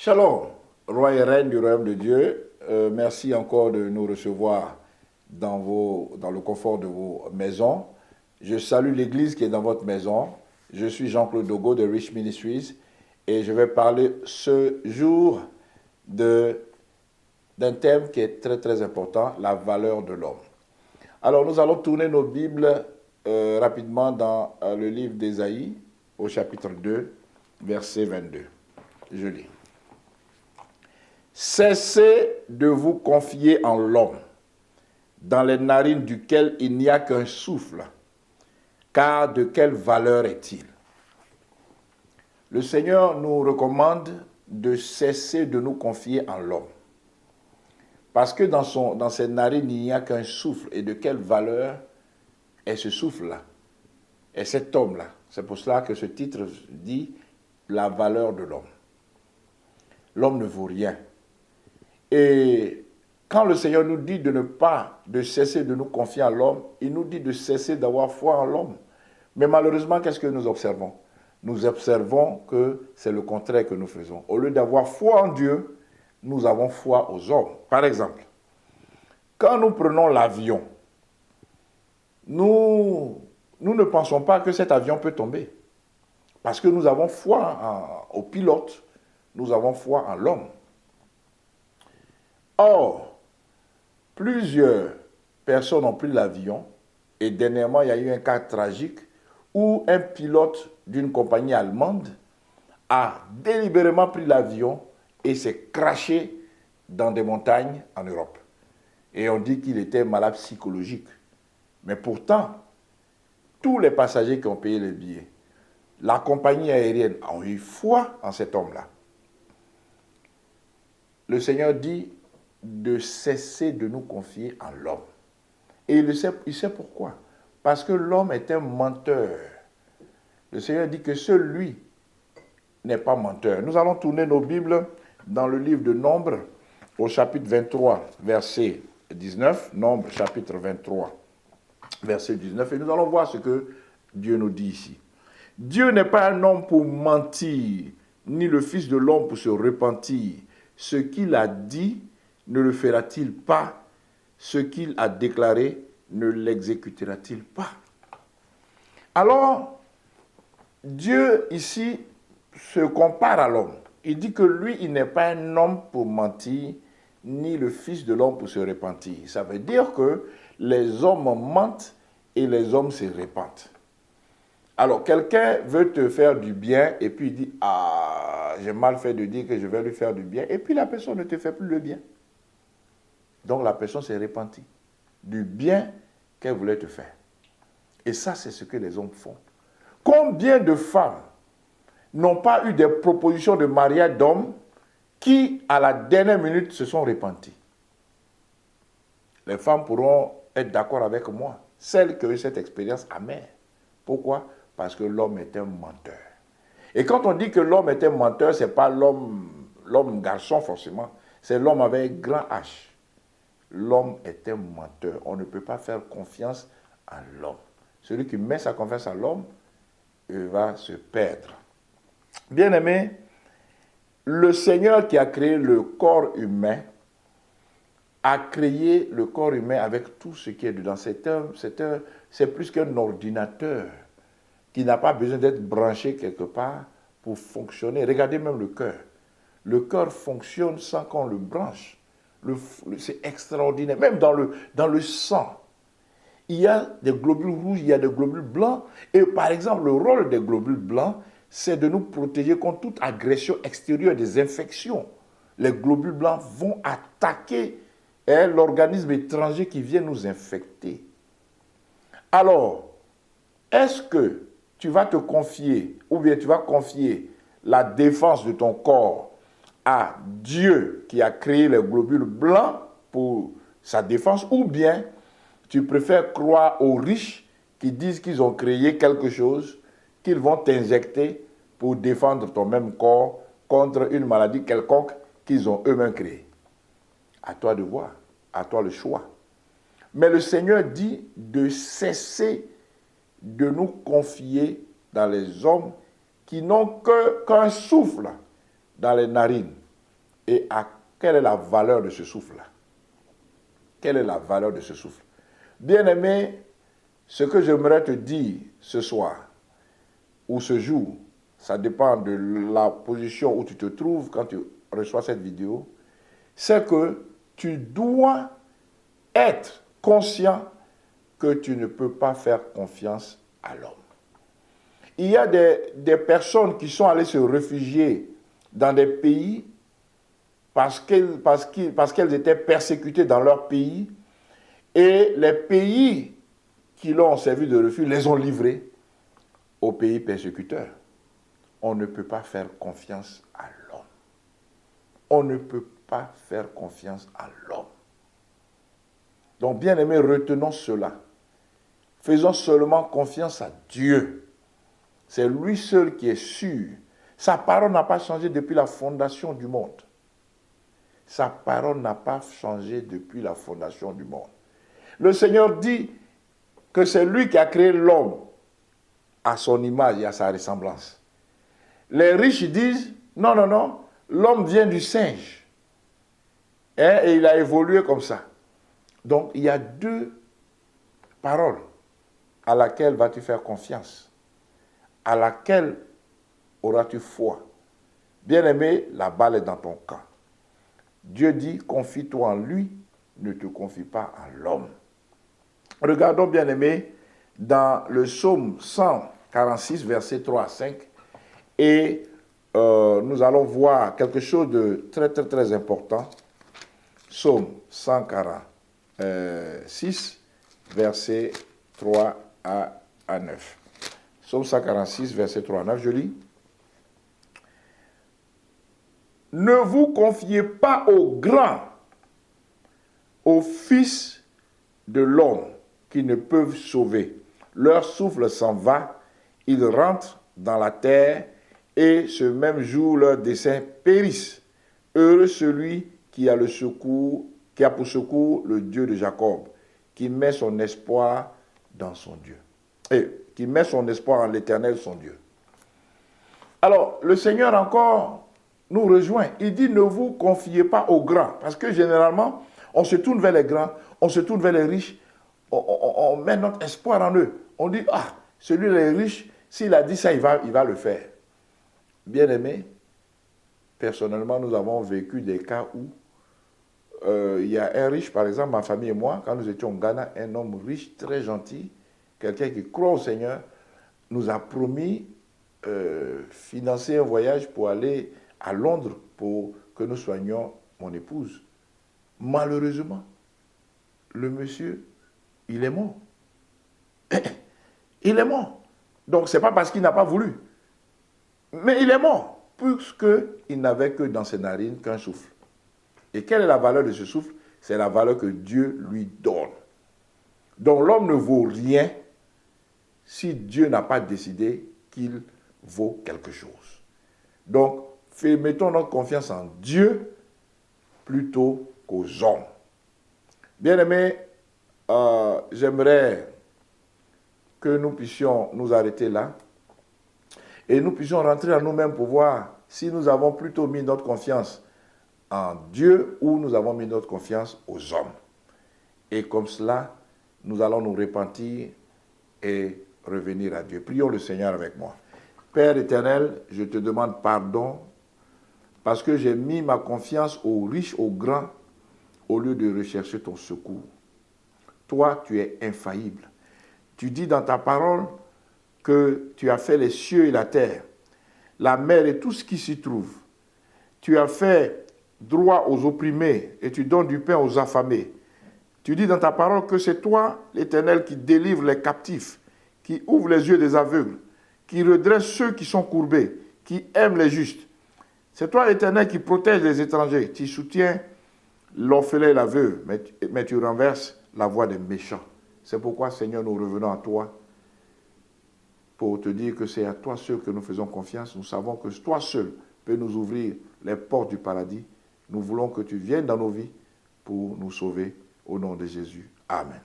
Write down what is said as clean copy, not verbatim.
Shalom, roi et reine du royaume de Dieu. Merci encore de nous recevoir dans le confort de vos maisons. Je salue l'église qui est dans votre maison. Je suis Jean-Claude Dogo de Rich Ministries et je vais parler ce jour d'un thème qui est très très important, la valeur de l'homme. Alors nous allons tourner nos Bibles rapidement dans le livre d'Ésaïe au chapitre 2, verset 22. Je lis. Cessez de vous confier en l'homme, dans les narines duquel il n'y a qu'un souffle, car de quelle valeur est-il? Le Seigneur nous recommande de cesser de nous confier en l'homme, parce que dans ses narines il n'y a qu'un souffle, et de quelle valeur est ce souffle-là, est cet homme-là? C'est pour cela que ce titre dit la valeur de l'homme. L'homme ne vaut rien. Et quand le Seigneur nous dit de cesser de nous confier en l'homme, il nous dit de cesser d'avoir foi en l'homme. Mais malheureusement, qu'est-ce que nous observons? Nous observons que c'est le contraire que nous faisons. Au lieu d'avoir foi en Dieu, nous avons foi aux hommes. Par exemple, quand nous prenons l'avion, nous ne pensons pas que cet avion peut tomber. Parce que nous avons foi au pilote, nous avons foi en l'homme. Or, plusieurs personnes ont pris l'avion et dernièrement, il y a eu un cas tragique où un pilote d'une compagnie allemande a délibérément pris l'avion et s'est crashé dans des montagnes en Europe. Et on dit qu'il était malade psychologique. Mais pourtant, tous les passagers qui ont payé les billets, la compagnie aérienne a eu foi en cet homme-là. Le Seigneur dit de cesser de nous confier en l'homme. Et il sait pourquoi. Parce que l'homme est un menteur. Le Seigneur dit que celui n'est pas menteur. Nous allons tourner nos Bibles dans le livre de Nombres, au chapitre 23, verset 19. Nombres, chapitre 23, verset 19. Et nous allons voir ce que Dieu nous dit ici. Dieu n'est pas un homme pour mentir, ni le Fils de l'homme pour se repentir. Ce qu'il a dit, ne le fera-t-il pas? Ce qu'il a déclaré, ne l'exécutera-t-il pas? Alors, Dieu ici se compare à l'homme. Il dit que lui, il n'est pas un homme pour mentir, ni le Fils de l'homme pour se repentir. Ça veut dire que les hommes mentent et les hommes se repentent. Alors, quelqu'un veut te faire du bien et puis il dit « Ah, j'ai mal fait de dire que je vais lui faire du bien. » Et puis la personne ne te fait plus le bien. Donc la personne s'est repentie du bien qu'elle voulait te faire. Et ça, c'est ce que les hommes font. Combien de femmes n'ont pas eu des propositions de mariage d'hommes qui, à la dernière minute, se sont repenties? Les femmes pourront être d'accord avec moi, celles qui ont eu cette expérience amère. Pourquoi? Parce que l'homme est un menteur. Et quand on dit que l'homme est un menteur, ce n'est pas l'homme garçon forcément, c'est l'homme avec un grand H. L'homme est un menteur. On ne peut pas faire confiance à l'homme. Celui qui met sa confiance à l'homme, il va se perdre. Bien-aimé, le Seigneur qui a créé le corps humain, a créé le corps humain avec tout ce qui est dedans. C'est plus qu'un ordinateur qui n'a pas besoin d'être branché quelque part pour fonctionner. Regardez même le cœur. Le cœur fonctionne sans qu'on le branche. C'est extraordinaire. Même dans le sang, il y a des globules rouges, il y a des globules blancs. Et par exemple, le rôle des globules blancs, c'est de nous protéger contre toute agression extérieure, des infections. Les globules blancs vont attaquer l'organisme étranger qui vient nous infecter. Alors, est-ce que tu vas te confier, ou bien tu vas confier la défense de ton corps à Dieu qui a créé les globules blancs pour sa défense, ou bien tu préfères croire aux riches qui disent qu'ils ont créé quelque chose qu'ils vont t'injecter pour défendre ton même corps contre une maladie quelconque qu'ils ont eux-mêmes créée? À toi de voir, à toi le choix. Mais le Seigneur dit de cesser de nous confier dans les hommes qui n'ont qu'un souffle dans les narines. Et quelle est la valeur de ce souffle-là? Quelle est la valeur de ce souffle? Bien-aimé, ce que j'aimerais te dire ce soir ou ce jour, ça dépend de la position où tu te trouves quand tu reçois cette vidéo, c'est que tu dois être conscient que tu ne peux pas faire confiance à l'homme. Il y a des personnes qui sont allées se réfugier dans des pays parce qu'elles étaient persécutées dans leur pays, et les pays qui l'ont servi de refuge les ont livrés aux pays persécuteurs. On ne peut pas faire confiance à l'homme. On ne peut pas faire confiance à l'homme. Donc, bien aimés, retenons cela. Faisons seulement confiance à Dieu. C'est lui seul qui est sûr. Sa parole n'a pas changé depuis la fondation du monde. Sa parole n'a pas changé depuis la fondation du monde. Le Seigneur dit que c'est lui qui a créé l'homme à son image et à sa ressemblance. Les riches disent, non, non, non, l'homme vient du singe. Et il a évolué comme ça. Donc, il y a deux paroles à laquelle vas-tu faire confiance, à laquelle auras-tu foi. Bien-aimé, la balle est dans ton camp. Dieu dit, confie-toi en lui, ne te confie pas en l'homme. Regardons, bien-aimé, dans le psaume 146, versets 3 à 5, et nous allons voir quelque chose de très, très, très important. Psaume 146, versets 3 à 9. Psaume 146, versets 3 à 9, je lis. Ne vous confiez pas aux grands, aux fils de l'homme qui ne peuvent sauver. Leur souffle s'en va, ils rentrent dans la terre, et ce même jour leurs desseins périssent. Heureux celui qui a pour secours le Dieu de Jacob, qui met son espoir dans son Dieu. Et qui met son espoir en l'Éternel, son Dieu. Alors, le Seigneur encore nous rejoint. Il dit, ne vous confiez pas aux grands. Parce que généralement, on se tourne vers les grands, on se tourne vers les riches, on met notre espoir en eux. On dit, ah, celui-là est riche, s'il a dit ça, il va le faire. Bien-aimé, personnellement, nous avons vécu des cas où il y a un riche, par exemple, ma famille et moi, quand nous étions au Ghana, un homme riche, très gentil, quelqu'un qui croit au Seigneur, nous a promis financer un voyage pour aller à Londres pour que nous soignions mon épouse. Malheureusement, le monsieur, il est mort. Il est mort. Donc, ce n'est pas parce qu'il n'a pas voulu. Mais il est mort, puisqu'il n'avait que dans ses narines qu'un souffle. Et quelle est la valeur de ce souffle? C'est la valeur que Dieu lui donne. Donc, l'homme ne vaut rien si Dieu n'a pas décidé qu'il vaut quelque chose. Donc, mettons notre confiance en Dieu plutôt qu'aux hommes. Bien-aimés, j'aimerais que nous puissions nous arrêter là et nous puissions rentrer en nous-mêmes pour voir si nous avons plutôt mis notre confiance en Dieu ou nous avons mis notre confiance aux hommes. Et comme cela, nous allons nous repentir et revenir à Dieu. Prions le Seigneur avec moi. Père éternel, je te demande pardon parce que j'ai mis ma confiance aux riches, aux grands, au lieu de rechercher ton secours. Toi, tu es infaillible. Tu dis dans ta parole que tu as fait les cieux et la terre, la mer et tout ce qui s'y trouve. Tu as fait droit aux opprimés et tu donnes du pain aux affamés. Tu dis dans ta parole que c'est toi, l'Éternel, qui délivre les captifs, qui ouvre les yeux des aveugles, qui redresse ceux qui sont courbés, qui aime les justes. C'est toi, l'Éternel, qui protège les étrangers. Tu soutiens l'orphelin et la veuve, mais tu renverses la voie des méchants. C'est pourquoi, Seigneur, nous revenons à toi pour te dire que c'est à toi seul que nous faisons confiance. Nous savons que toi seul peux nous ouvrir les portes du paradis. Nous voulons que tu viennes dans nos vies pour nous sauver. Au nom de Jésus. Amen.